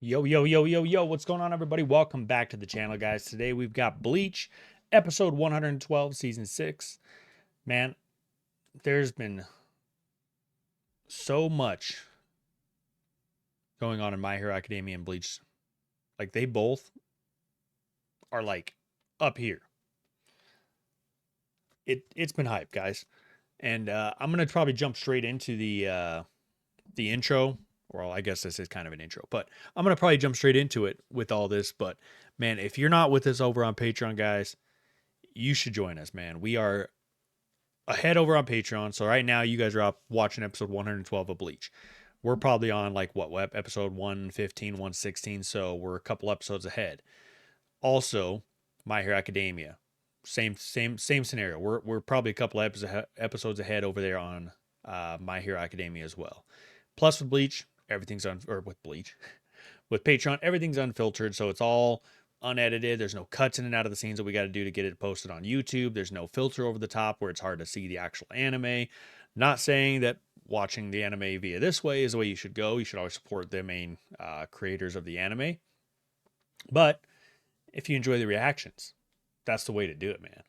Yo, yo, yo, yo, yo, what's going on, everybody? Welcome back to the channel, guys. Today we've got Bleach, episode 112, season 6. Man, there's been so much going on in My Hero Academia and Bleach. Like, they both are, like, up here. It's been hype, guys. And I'm going to probably jump straight into the intro. Well, I guess this is kind of an intro, but I'm going to probably jump straight into it with all this. But man, if you're not with us over on Patreon, guys, you should join us, man. We are ahead over on Patreon. So right now you guys are up watching episode 112 of Bleach. We're probably on like what episode 115, 116. So we're a couple episodes ahead. Also, My Hero Academia. Same scenario. We're probably a couple episodes ahead over there on My Hero Academia as well. Plus with Bleach, everything's with Bleach. With Patreon, everything's unfiltered, so it's all unedited. There's no cuts in and out of the scenes that we got to do to get it posted on YouTube. There's no filter over the top where it's hard to see the actual anime. Not saying that watching the anime via this way is the way you should go. You should always support the main creators of the anime. But if you enjoy the reactions, that's the way to do it, man.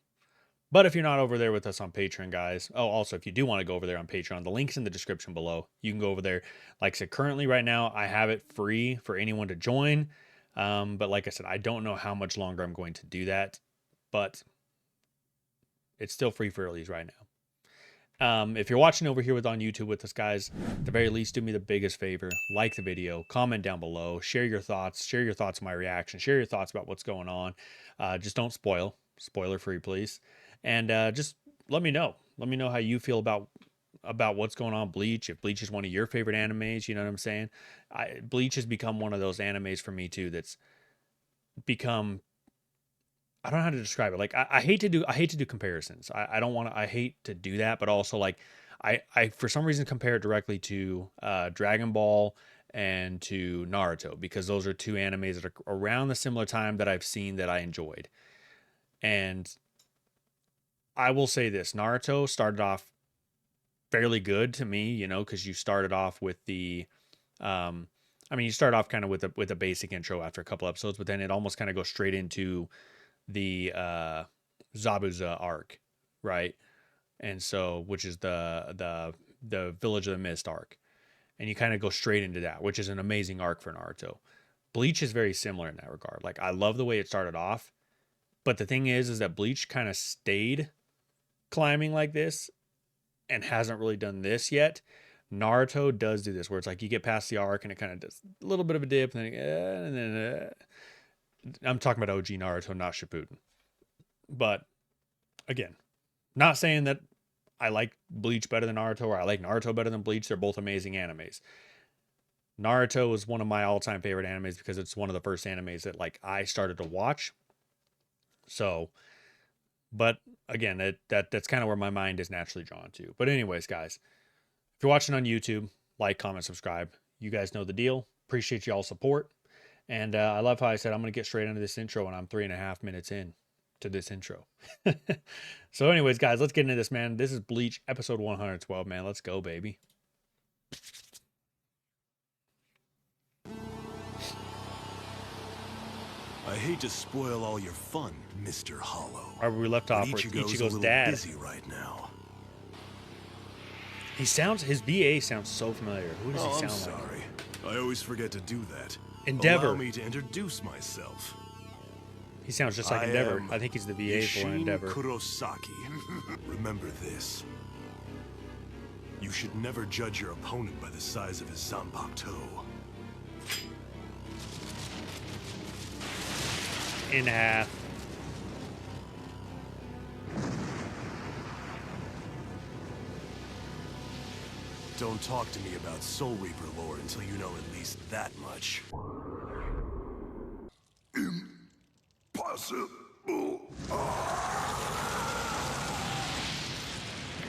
But if you're not over there with us on Patreon, guys, also, if you do want to go over there on Patreon, the link's in the description below. You can go over there. Like I said, currently right now, I have it free for anyone to join. But like I said, I don't know how much longer I'm going to do that. But it's still free for earlies right now. If you're watching over here on YouTube with us, guys, at the very least, do me the biggest favor. Like the video, comment down below, share your thoughts on my reaction, share your thoughts about what's going on. Just don't spoil. Spoiler free, please. And just let me know. Let me know how you feel about what's going on Bleach. If Bleach is one of your favorite animes, you know what I'm saying? Bleach has become one of those animes for me too that's become, I don't know how to describe it. Like I hate to do comparisons. I hate to do that, but also like I for some reason compare it directly to Dragon Ball and to Naruto, because those are two animes that are around the similar time that I've seen that I enjoyed. And I will say this, Naruto started off fairly good to me, you know, because you started off with the, you start off kind of with a basic intro after a couple episodes, but then it almost kind of goes straight into the Zabuza arc, right? And so, which is the Village of the Mist arc, and you kind of go straight into that, which is an amazing arc for Naruto. Bleach is very similar in that regard. Like, I love the way it started off, but the thing is that Bleach kind of stayed climbing like this and hasn't really done this yet. Naruto does do this, where it's like you get past the arc and it kind of does a little bit of a dip, and then I'm talking about OG Naruto, not Shippuden. But again, not saying that I like Bleach better than Naruto or I like Naruto better than Bleach. They're both amazing animes. Naruto is one of my all-time favorite animes because it's one of the first animes that like I started to watch. So, but again, that's kind of where my mind is naturally drawn to. But anyways, guys, if you're watching on YouTube, like, comment, subscribe. You guys know the deal. Appreciate y'all's support. And I love how I said I'm going to get straight into this intro, and I'm 3.5 minutes in to this intro. So anyways, guys, let's get into this, man. This is Bleach, episode 112, man. Let's go, baby. I hate to spoil all your fun, Mr. Hollow. Where we left off, where Ichigo's dad. Busy right now. His VA sounds so familiar. Who does he sound like? I'm sorry. I always forget to do that. Endeavor. Allow me to introduce myself. He sounds just like Endeavor. I think he's the VA for Endeavor. Kurosaki. Remember this. You should never judge your opponent by the size of his zanpakuto. In half. Don't talk to me about Soul Reaper lore until you know at least that much. Impossible.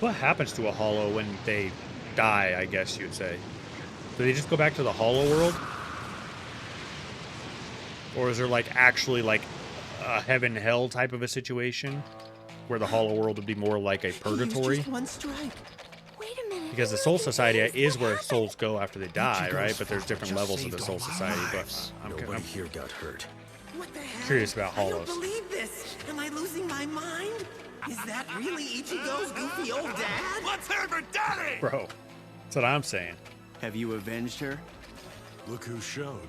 What happens to a Hollow when they die, I guess you'd say? Do they just go back to the Hollow world? Or is there like actually like a heaven hell type of a situation where the Hollow world would be more like a purgatory? Just one strike. Wait a minute. because the Soul Society is What where happened? souls go after they die, Ichigo's right? But there's father different just levels of the saved Soul all our Society. But lives. Nobody here got hurt. What the hell? Curious about I don't Hollows. believe this. Am I losing my mind? Is that really Ichigo's goofy old dad? Let's hear it for Daddy! Bro, that's what I'm saying. Have you avenged her? Look who showed.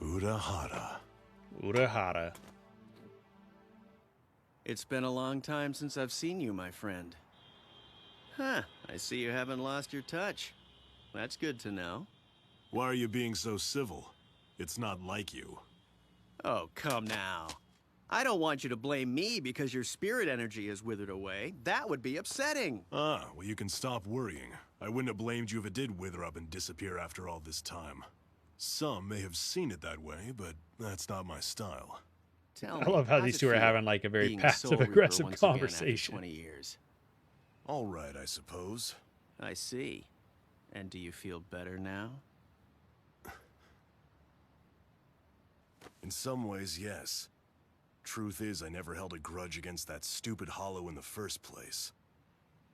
Urahara. Urahara. It's been a long time since I've seen you, my friend. Huh, I see you haven't lost your touch. That's good to know. Why are you being so civil? It's not like you. Oh, come now. I don't want you to blame me because your spirit energy is withered away. That would be upsetting. Ah, well, you can stop worrying. I wouldn't have blamed you if it did wither up and disappear after all this time. Some may have seen it that way, but that's not my style. Tell I me, love how how's these it two are feel having like a very being a Soul Reaper passive aggressive once again after conversation. 20 years. All right, I suppose. I see. And do you feel better now? In some ways, yes. Truth is, I never held a grudge against that stupid Hollow in the first place.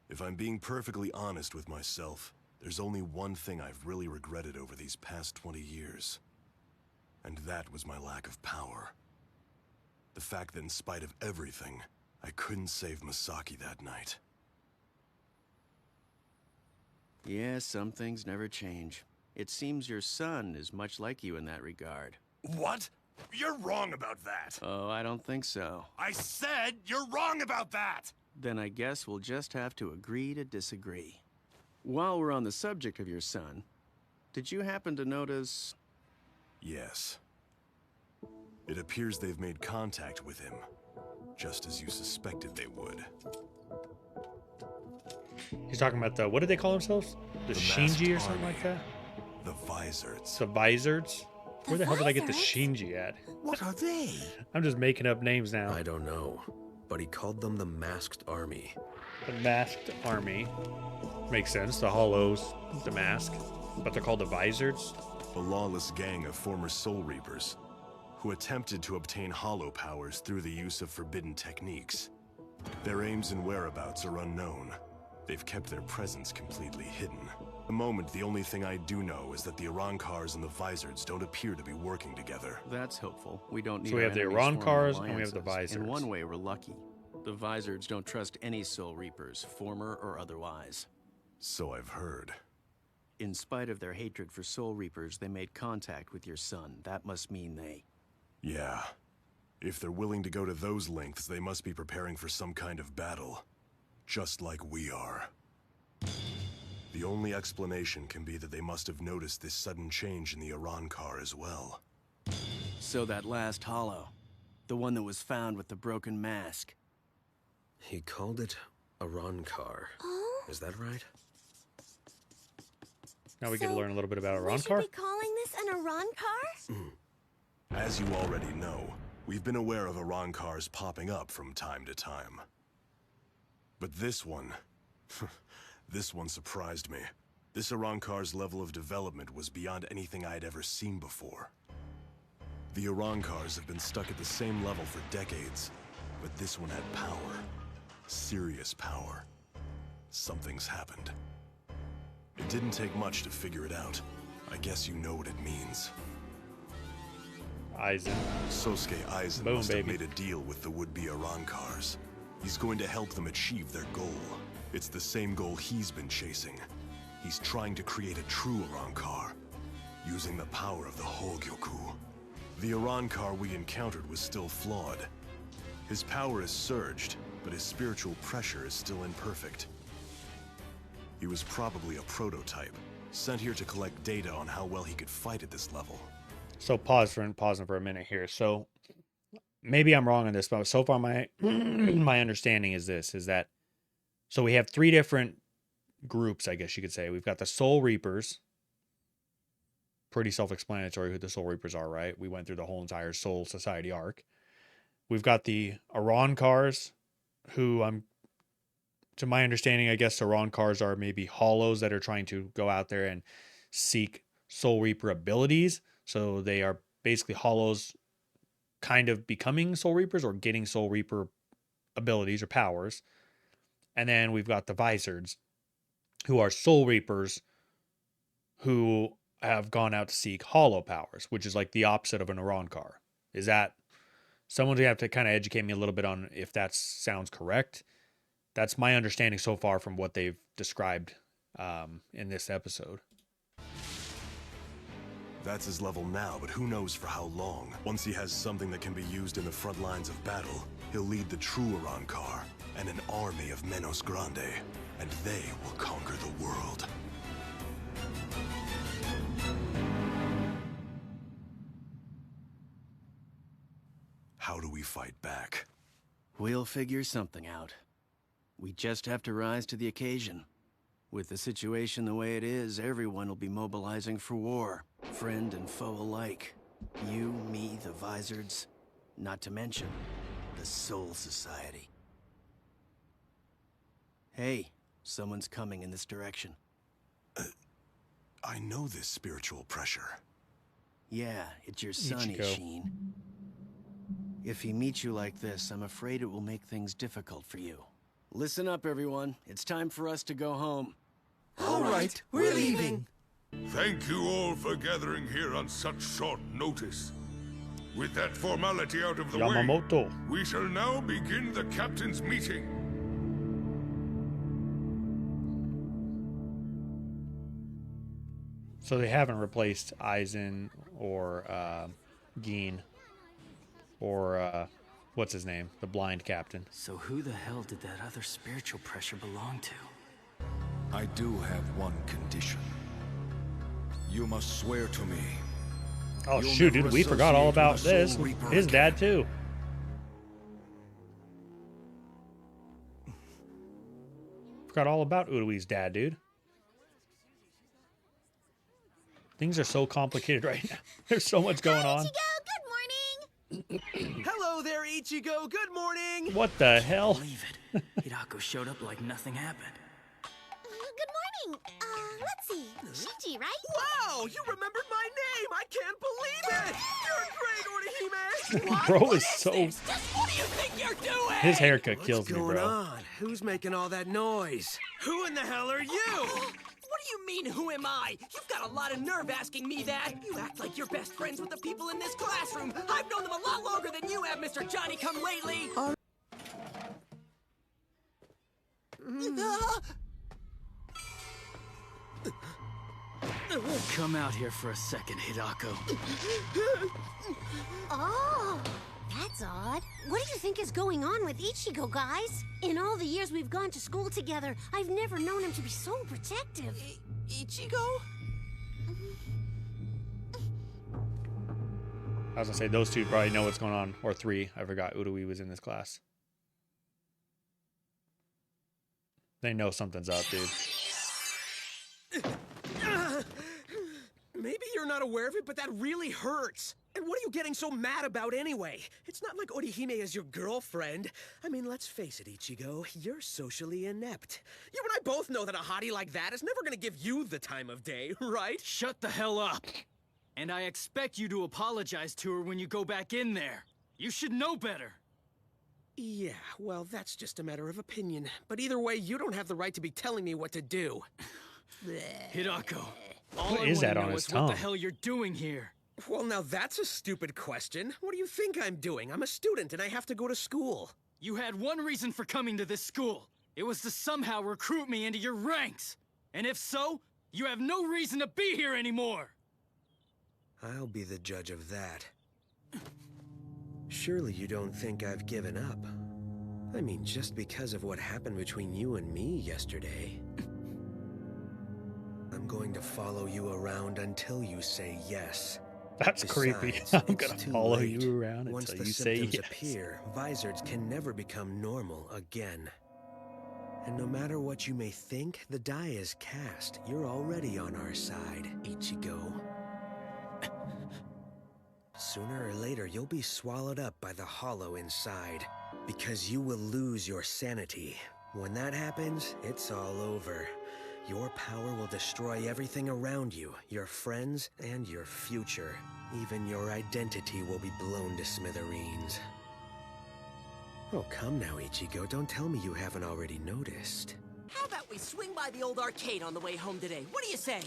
If I'm being perfectly honest with myself, there's only one thing I've really regretted over these past 20 years. And that was my lack of power. The fact that in spite of everything, I couldn't save Masaki that night. Yeah, some things never change. It seems your son is much like you in that regard. What? You're wrong about that! Oh, I don't think so. I said you're wrong about that! Then I guess we'll just have to agree to disagree. While we're on the subject of your son, did you happen to notice... Yes. It appears they've made contact with him, just as you suspected they would. He's talking about the, what did they call themselves? The Shinji or masked something like army. that? The Vizards. The Vizards? Where the hell did I get the Vizards? Shinji at? What are they? I'm just making up names now. I don't know, but he called them the Masked Army. The Masked Army. Makes sense. The Hollows, the mask. But they're called the Vizards? A lawless gang of former Soul Reapers who attempted to obtain hollow powers through the use of forbidden techniques. Their aims and whereabouts are unknown. They've kept their presence completely hidden. At the moment, the only thing I do know is that the Arankars and the Vizards don't appear to be working together. That's hopeful. We don't need So we our have the enemies forming Arankars and we have the alliances. In Vizards. one way, we're lucky. The Vizards don't trust any Soul Reapers, former or otherwise. So I've heard. In spite of their hatred for Soul Reapers, they made contact with your son. That must mean they... Yeah. If they're willing to go to those lengths, they must be preparing for some kind of battle. Just like we are. The only explanation can be that they must have noticed this sudden change in the Arankar as well. So that last hollow, the one that was found with the broken mask. He called it a Arankar. Oh? Is that right? Now we get to So, learn a little bit about We should Arankar. be calling this an Arankar? As you already know, we've been aware of Arankars popping up from time to time. But this one... this one surprised me. This Arankar's level of development was beyond anything I had ever seen before. The Arankars have been stuck at the same level for decades, but this one had power. Serious power. Something's happened. It didn't take much to figure it out. I guess you know what it means. Aizen. Sosuke Aizen Boom, must baby. have made a deal with the would-be Arankars. He's going to help them achieve their goal. It's the same goal he's been chasing. He's trying to create a true Arankar, using the power of the Hogyoku. The Arankar we encountered was still flawed. His power has surged, but his spiritual pressure is still imperfect. He was probably a prototype, sent here to collect data on how well he could fight at this level. So pausing for a minute here. So maybe I'm wrong on this, but so far my my understanding is this: is that so we have three different groups, I guess you could say. We've got the Soul Reapers. Pretty self-explanatory who the Soul Reapers are, right? We went through the whole entire Soul Society arc. We've got the Arankars, who to my understanding, I guess Arankars are maybe hollows that are trying to go out there and seek Soul Reaper abilities. So they are basically hollows kind of becoming Soul Reapers or getting Soul Reaper abilities or powers. And then we've got the Vizards, who are Soul Reapers, who have gone out to seek hollow powers, which is like the opposite of an Arankar. Is that someone's gonna have to kind of educate me a little bit on if that sounds correct? That's my understanding so far from what they've described in this episode. That's his level now, but who knows for how long. Once he has something that can be used in the front lines of battle, he'll lead the true Arankar and an army of Menos Grande, and they will conquer the world. How do we fight back? We'll figure something out. We just have to rise to the occasion. With the situation the way it is, everyone will be mobilizing for war. Friend and foe alike. You, me, the Vizards. Not to mention, the Soul Society. Hey, someone's coming in this direction. I know this spiritual pressure. Yeah, it's your son, Ichigo. Ishin. If he meets you like this, I'm afraid it will make things difficult for you. Listen up, everyone. It's time for us to go home. All right, we're leaving. Thank you all for gathering here on such short notice. With that formality out of the Yamamoto. way, we shall now begin the captain's meeting. So they haven't replaced Aizen or Gin or what's his name, the blind captain. So who the hell did that other spiritual pressure belong to? I do have one condition. You must swear to me. Oh You'll shoot, never dude, we forgot all associate about with a this. Soul Reaper His dad again. too. Forgot all about Urui's dad, dude. Things are so complicated right now. There's so much going on. Good morning. Hello there, Ichigo. Good morning. What the hell? Believe it. Hidako showed up like nothing happened. Good morning. Let's see. Shinji, right? Wow, you remembered my name. I can't believe it. You're great, Orihime. What? Bro is so. Just what do you think you're doing? His haircut What's kills me, going bro. on? Who's making all that noise? Who in the hell are you? What do you mean, who am I? You've got a lot of nerve asking me that. You act like you're best friends with the people in this classroom. I've known them a lot longer than you have, Mr. Johnny-come-lately. Come out here for a second, Hidako. Oh, that's odd. What do you think is going on with Ichigo, guys? In all the years we've gone to school together, I've never known him to be so protective. Ichigo? I was gonna say those two probably know what's going on, or three. I forgot Urui was in this class. They know something's up, dude. Maybe you're not aware of it, but that really hurts. And what are you getting so mad about anyway? It's not like Orihime is your girlfriend. I mean, let's face it, Ichigo, you're socially inept. You and I both know that a hottie like that is never gonna give you the time of day, right? Shut the hell up. And I expect you to apologize to her when you go back in there. You should know better. Yeah, well, that's just a matter of opinion. But either way, you don't have the right to be telling me what to do. Hidako, all What I is wanna that on know his is what the tongue? hell you're doing here. Well, now that's a stupid question. What do you think I'm doing? I'm a student and I have to go to school. You had one reason for coming to this school. It was to somehow recruit me into your ranks. And if so, you have no reason to be here anymore. I'll be the judge of that. Surely you don't think I've given up? I mean, just because of what happened between you and me yesterday. I'm going to follow you around until you say yes. That's creepy. Besides, I'm it's gonna too follow late. you around Once until the you say symptoms yes. appear, Vizards can never become normal again. And no matter what you may think, the die is cast. You're already on our side, Ichigo. Sooner or later, you'll be swallowed up by the hollow inside. Because you will lose your sanity. When that happens, it's all over. Your power will destroy everything around you, your friends, and your future. Even your identity will be blown to smithereens. Oh, come now, Ichigo. Don't tell me you haven't already noticed. How about we swing by the old arcade on the way home today? What do you say?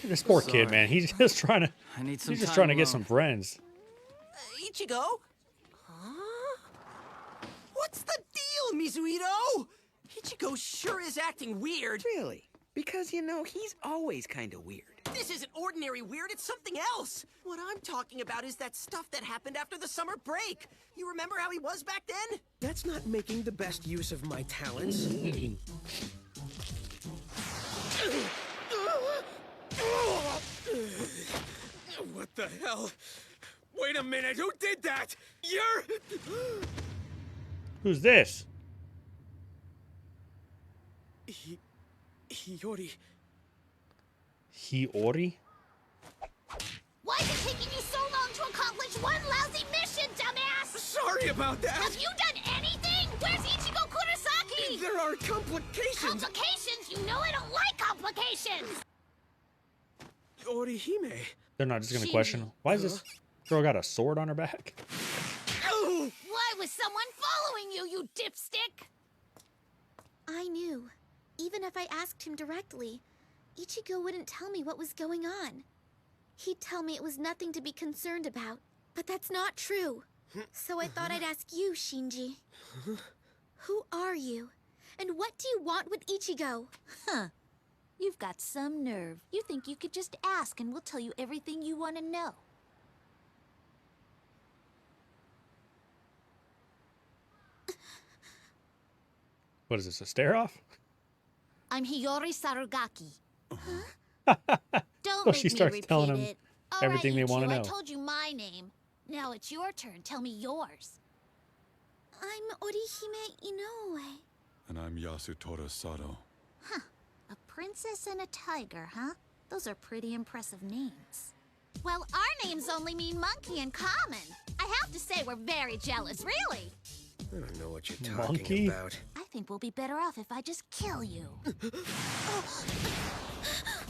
This poor kid, man. He's just trying to. I need some He's just time trying to get alone. some friends. Ichigo? Huh? What's the deal, Mizuhiro? Ichigo sure is acting weird. Really? Because, you know, he's always kind of weird. This isn't ordinary weird, it's something else. What I'm talking about is that stuff that happened after the summer break. You remember how he was back then? That's not making the best use of my talents. What the hell? Wait a minute, who did that? You're... Who's this? Hiyori. Hiyori? Why is it taking you so long to accomplish one lousy mission, dumbass? Sorry about that. Have you done anything? Where's Ichigo Kurosaki? There are complications. Complications? You know I don't like complications! Orihime. They're not just gonna question. Why is this girl got a sword on her back? Why was someone following you, you dipstick? I knew. Even if I asked him directly, Ichigo wouldn't tell me what was going on. He'd tell me it was nothing to be concerned about, but that's not true. So I thought I'd ask you, Shinji. Who are you? And what do you want with Ichigo? Huh. You've got some nerve. You think you could just ask and we'll tell you everything you want to know. What is this, a stare off? I'm Hiyori Sarugaki. Don't So make she me starts repeat telling him it. All everything right, they want to you two, know. I told you my name. Now it's your turn. Tell me yours. I'm Orihime Inoue. And I'm Yasutora Sato. Huh. A princess and a tiger, huh? Those are pretty impressive names. Well, our names only mean monkey in common. I have to say we're very jealous, really. I don't know what you're talking Monkey? about. I think we'll be better off if I just kill you.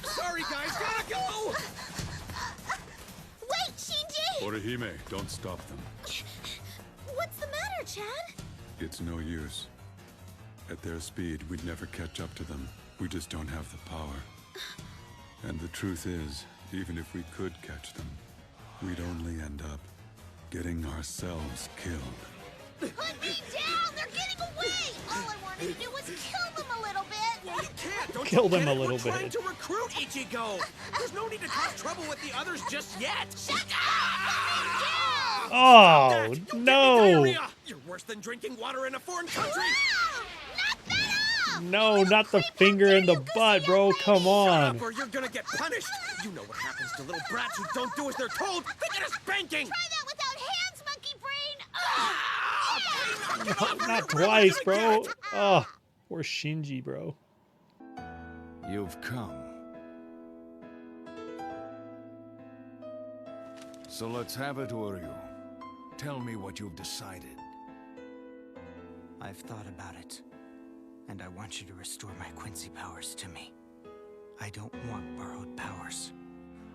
Sorry, guys, gotta go! Wait, Shinji! Orihime, don't stop them. What's the matter, Chad? It's no use. At their speed, we'd never catch up to them. We just don't have the power. And the truth is, even if we could catch them, we'd only end up getting ourselves killed. Put me down! They're getting away! All I wanted to do was kill them a little bit! Well, you can't, don't Kill you them get a it? little We're trying bit. to recruit Ichigo! There's no need to cause trouble with the others just yet! Shut up! Oh, That, you'll give me no. diarrhea. You're worse than drinking water in a foreign country! Knock that off! No, not the finger in the butt, bro. Come Shut on. up or you're gonna get punished! You know what happens to little brats who don't do as they're told! They get a spanking! Try that without hands, monkey brain! Not twice, bro. Oh, poor Shinji, bro. You've come. So let's have it, Oryu. Tell me what you've decided. I've thought about it, and I want you to restore my Quincy powers to me. I don't want borrowed powers.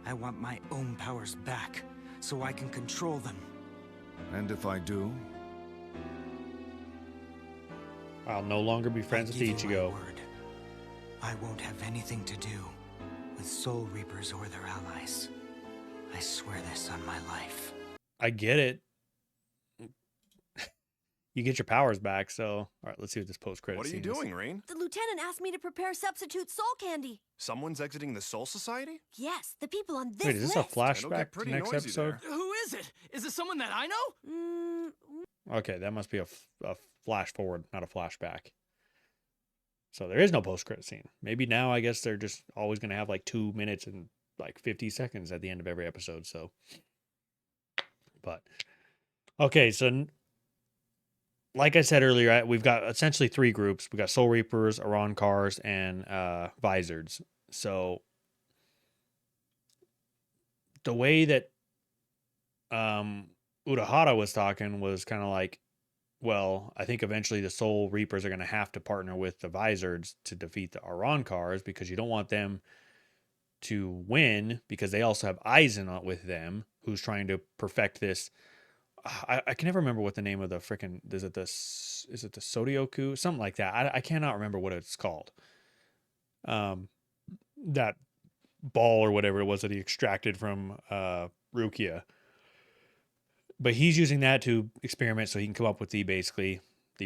I want my own powers back, so I can control them. And if I do? I'll no longer be friends I with give you my Ichigo. word. I won't have anything to do with Soul Reapers or their allies. I swear this on my life. I get it. You get your powers back, so all right, let's see what this post-credit What are you scene is. doing, Rain? The lieutenant asked me to prepare substitute soul candy. Someone's exiting the Soul Society? Yes, the people on this Wait, is this a list. It'll flashback get to pretty next noisy episode? there. Who is it? Is it someone that I know? Okay, that must be a flash forward, not a flashback. So there is no post-credit scene. Maybe now I guess they're just always going to have like 2 minutes and like 50 seconds at the end of every episode. So, but okay, so like I said earlier, we've got essentially 3 groups. We got Soul Reapers, Aron Cars, and Visors. So the way that Urahara was talking was kind of like, well, I think eventually the Soul Reapers are going to have to partner with the Visors to defeat the Aron Cars because you don't want them to win because they also have Aizen with them, who's trying to perfect this I can never remember what the name of the freaking is it the Sodioku, something like that. I cannot remember what it's called. That ball or whatever it was that he extracted from Rukia. But he's using that to experiment so he can come up with the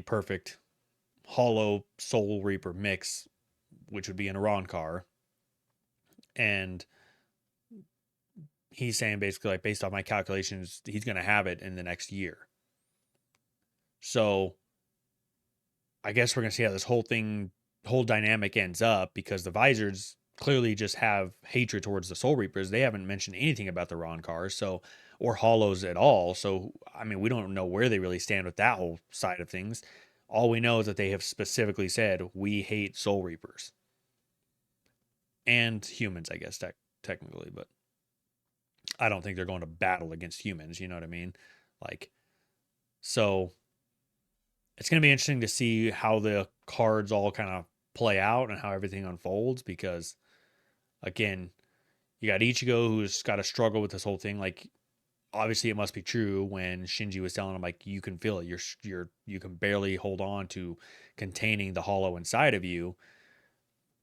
perfect hollow Soul Reaper mix, which would be an Iran car. And he's saying basically, like, based on my calculations, he's going to have it in the next year. So I guess we're going to see how this whole dynamic ends up, because the Visors clearly just have hatred towards the Soul Reapers. They haven't mentioned anything about the Ron cars, so, or Hollows at all. So, I mean, we don't know where they really stand with that whole side of things. All we know is that they have specifically said, we hate Soul Reapers. And humans, I guess, technically, but I don't think they're going to battle against humans, you know what I mean? Like, so it's going to be interesting to see how the cards all kind of play out and how everything unfolds, because again, you got Ichigo, who's got to struggle with this whole thing. Like, obviously it must be true when Shinji was telling him, like, you can feel it, you can barely hold on to containing the hollow inside of you.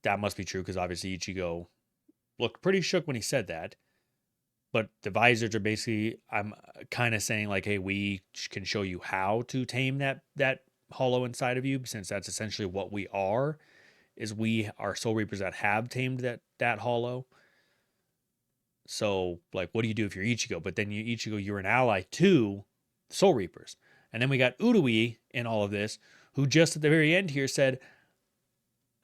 That must be true, because obviously Ichigo looked pretty shook when he said that. But the Visors are basically, I'm kind of saying, like, hey, we can show you how to tame that hollow inside of you, since that's essentially what we are. Is we are Soul Reapers that have tamed that hollow. So, like, what do you do if you're Ichigo? But then you're an ally to Soul Reapers. And then we got Urui in all of this, who just at the very end here said,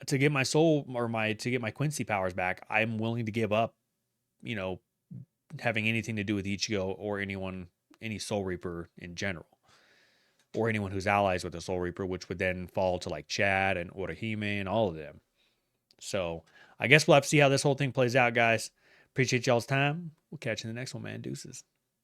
to get my soul, or to get my Quincy powers back, I'm willing to give up, you know, having anything to do with Ichigo or any Soul Reaper in general, or anyone who's allies with the Soul Reaper, which would then fall to like Chad and Orihime and all of them. So I guess we'll have to see how this whole thing plays out, guys. Appreciate y'all's time. We'll catch you in the next one, man. Deuces.